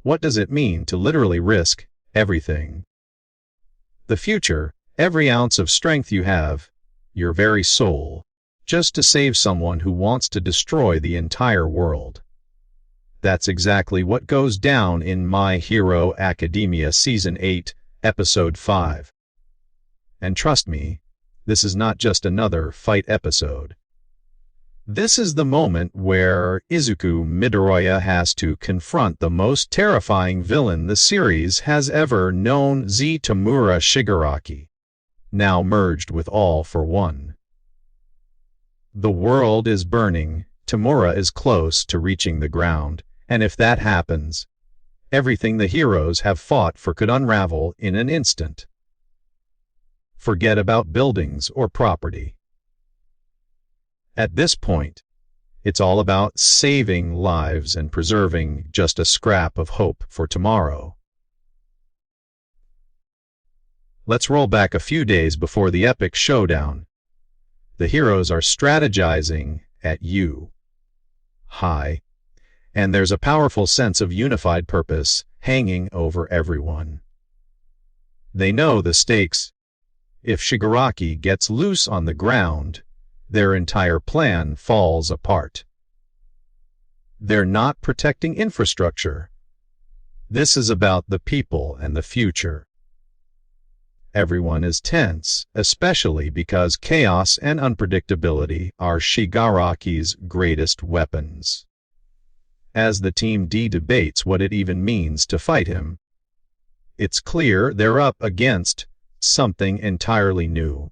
What does it mean to literally risk everything? The future, every ounce of strength you have, your very soul, just to save someone who wants to destroy the entire world. That's exactly what goes down in My Hero Academia Season 8, Episode 5. And trust me, this is not just another fight episode. This is the moment where Izuku Midoriya has to confront the most terrifying villain the series has ever known, Z Tamura Shigaraki, now merged with All for One. The world is burning, Tamura is close to reaching the ground, and if that happens, everything the heroes have fought for could unravel in an instant. Forget about buildings or property. At this point, it's all about saving lives and preserving just a scrap of hope for tomorrow. Let's roll back a few days before the epic showdown. The heroes are strategizing at high, and there's a powerful sense of unified purpose hanging over everyone. They know the stakes. If Shigaraki gets loose on the ground, their entire plan falls apart. They're not protecting infrastructure. This is about the people and the future. Everyone is tense, especially because chaos and unpredictability are Shigaraki's greatest weapons. As the Team D debates what it even means to fight him, it's clear they're up against something entirely new,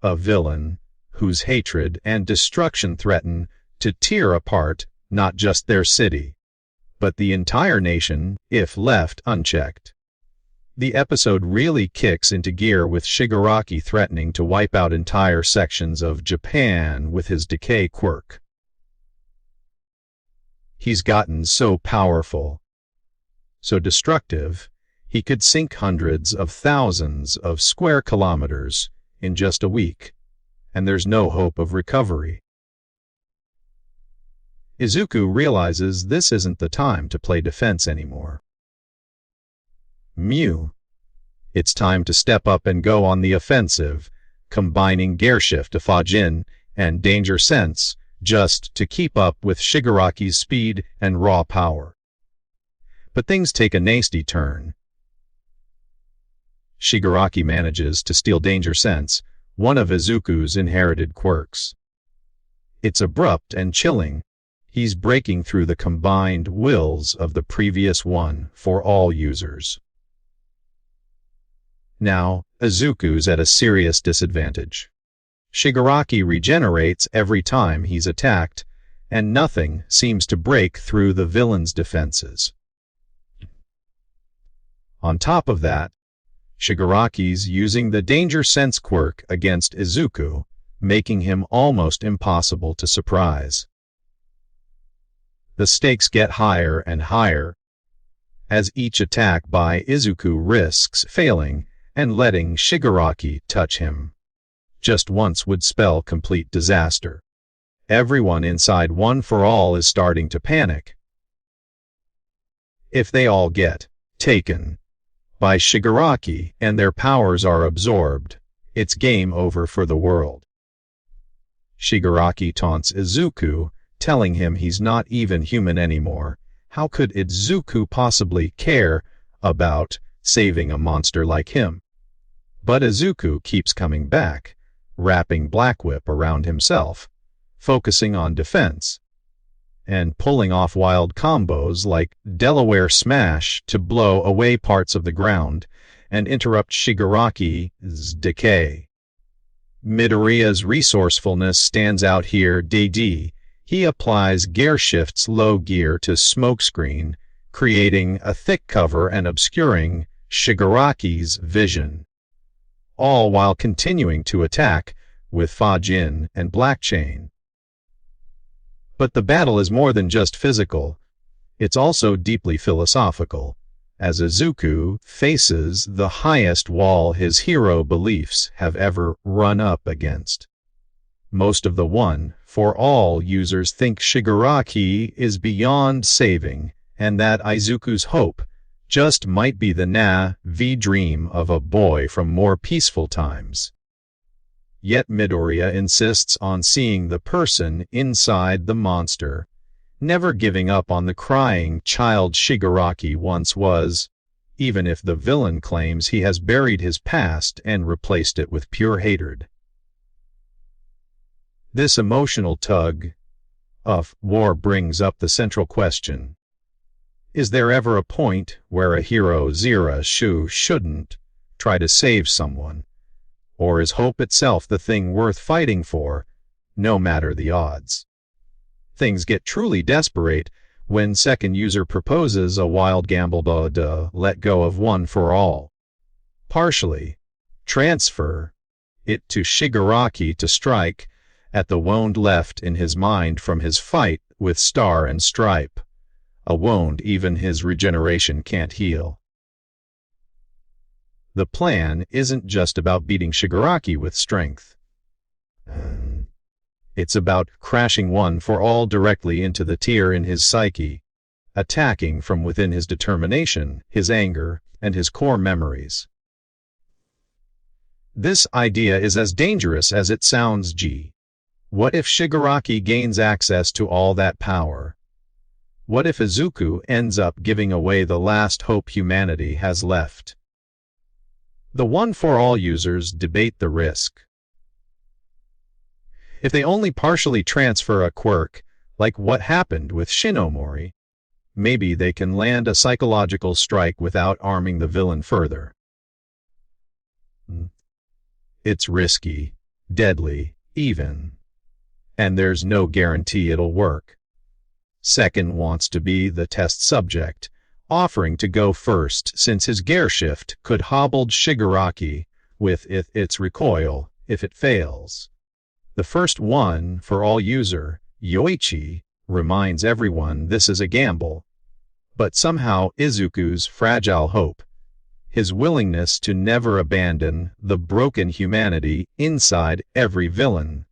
a villain whose hatred and destruction threaten to tear apart not just their city, but the entire nation if left unchecked. The episode really kicks into gear with Shigaraki threatening to wipe out entire sections of Japan with his decay quirk. He's gotten so powerful, so destructive, he could sink hundreds of thousands of square kilometers in just a week, and there's no hope of recovery. Izuku realizes this isn't the time to play defense anymore. It's time to step up and go on the offensive, combining Gearshift to Fajin and Danger Sense just to keep up with Shigaraki's speed and raw power. But things take a nasty turn. Shigaraki manages to steal Danger Sense, one of Izuku's inherited quirks. It's abrupt and chilling. He's breaking through the combined wills of the previous one for all users. Now, Izuku's at a serious disadvantage. Shigaraki regenerates every time he's attacked, and nothing seems to break through the villain's defenses. On top of that, Shigaraki's using the Danger Sense quirk against Izuku, making him almost impossible to surprise. The stakes get higher and higher, as each attack by Izuku risks failing and letting Shigaraki touch him. Just once would spell complete disaster. Everyone inside One for All is starting to panic. If they all get taken by Shigaraki and their powers are absorbed, it's game over for the world. Shigaraki taunts Izuku, telling him he's not even human anymore. How could Izuku possibly care about saving a monster like him? But Izuku keeps coming back, wrapping Black Whip around himself, focusing on defense, and pulling off wild combos like Delaware Smash to blow away parts of the ground and interrupt Shigaraki's decay. Midoriya's resourcefulness stands out here. He applies Gearshift's low gear to Smokescreen, creating a thick cover and obscuring Shigaraki's vision, all while continuing to attack with Fajin and Blackchain. But the battle is more than just physical, it's also deeply philosophical, as Izuku faces the highest wall his hero beliefs have ever run up against. Most of the One for All users think Shigaraki is beyond saving, and that Izuku's hope just might be the naive dream of a boy from more peaceful times. Yet Midoriya insists on seeing the person inside the monster, never giving up on the crying child Shigaraki once was, even if the villain claims he has buried his past and replaced it with pure hatred. This emotional tug of war brings up the central question. Is there ever a point where a hero shouldn't try to save someone? Or is hope itself the thing worth fighting for, no matter the odds? Things get truly desperate when second user proposes a wild gamble to let go of one for all. Partially transfer it to Shigaraki to strike at the wound left in his mind from his fight with Star and Stripe, a wound even his regeneration can't heal. The plan isn't just about beating Shigaraki with strength. It's about crashing one for all directly into the tier in his psyche, attacking from within his determination, his anger, and his core memories. This idea is as dangerous as it sounds. What if Shigaraki gains access to all that power? What if Izuku ends up giving away the last hope humanity has left? The one-for-all users debate the risk. If they only partially transfer a quirk, like what happened with Shinomori, maybe they can land a psychological strike without arming the villain further. It's risky, deadly, even. And there's no guarantee it'll work. Second wants to be the test subject, offering to go first since his gear shift could hobble Shigaraki with its recoil if it fails. The first one-for-all user, Yoichi, reminds everyone this is a gamble. But somehow Izuku's fragile hope, his willingness to never abandon the broken humanity inside every villain,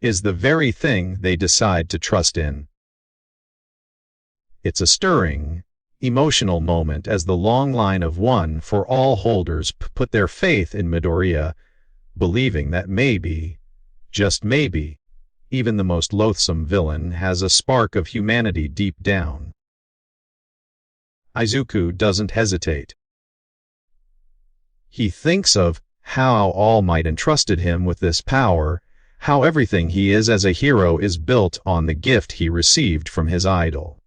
is the very thing they decide to trust in. It's a stirring, emotional moment as the long line of one-for-all holders put their faith in Midoriya, believing that maybe, just maybe, even the most loathsome villain has a spark of humanity deep down. Izuku doesn't hesitate. He thinks of how All Might entrusted him with this power, how everything he is as a hero is built on the gift he received from his idol.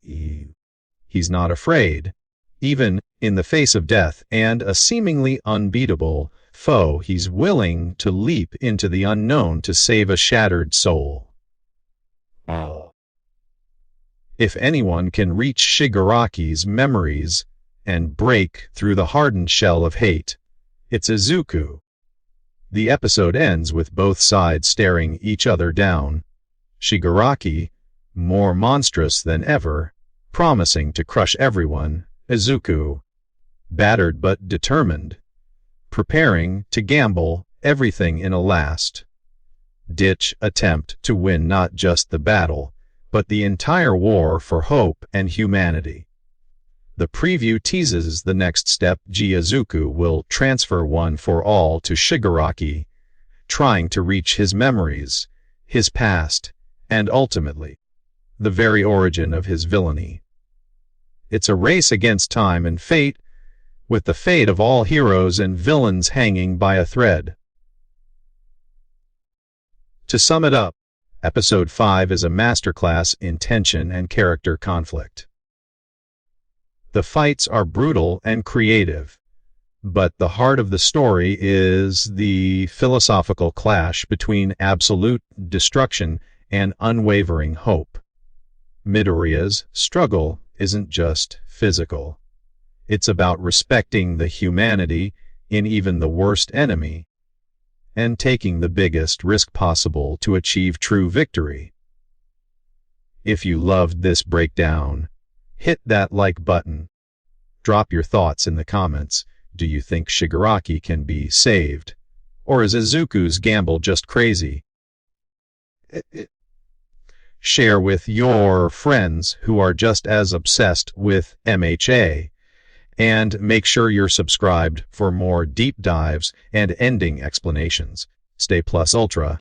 He's not afraid. Even in the face of death and a seemingly unbeatable foe, he's willing to leap into the unknown to save a shattered soul. If anyone can reach Shigaraki's memories and break through the hardened shell of hate, it's Izuku. The episode ends with both sides staring each other down. Shigaraki, more monstrous than ever, promising to crush everyone. Izuku, battered but determined, preparing to gamble everything in a last-ditch attempt to win not just the battle, but the entire war for hope and humanity. The preview teases the next step. Izuku will transfer one-for-all to Shigaraki, trying to reach his memories, his past, and ultimately, the very origin of his villainy. It's a race against time and fate, with the fate of all heroes and villains hanging by a thread. To sum it up, Episode 5 is a masterclass in tension and character conflict. The fights are brutal and creative, but the heart of the story is the philosophical clash between absolute destruction and unwavering hope. Midoriya's struggle isn't just physical. It's about respecting the humanity in even the worst enemy and taking the biggest risk possible to achieve true victory. If you loved this breakdown, hit that like button. Drop your thoughts in the comments. Do you think Shigaraki can be saved? Or is Izuku's gamble just crazy? share with your friends who are just as obsessed with MHA, and make sure you're subscribed for more deep dives and ending explanations. Stay Plus Ultra.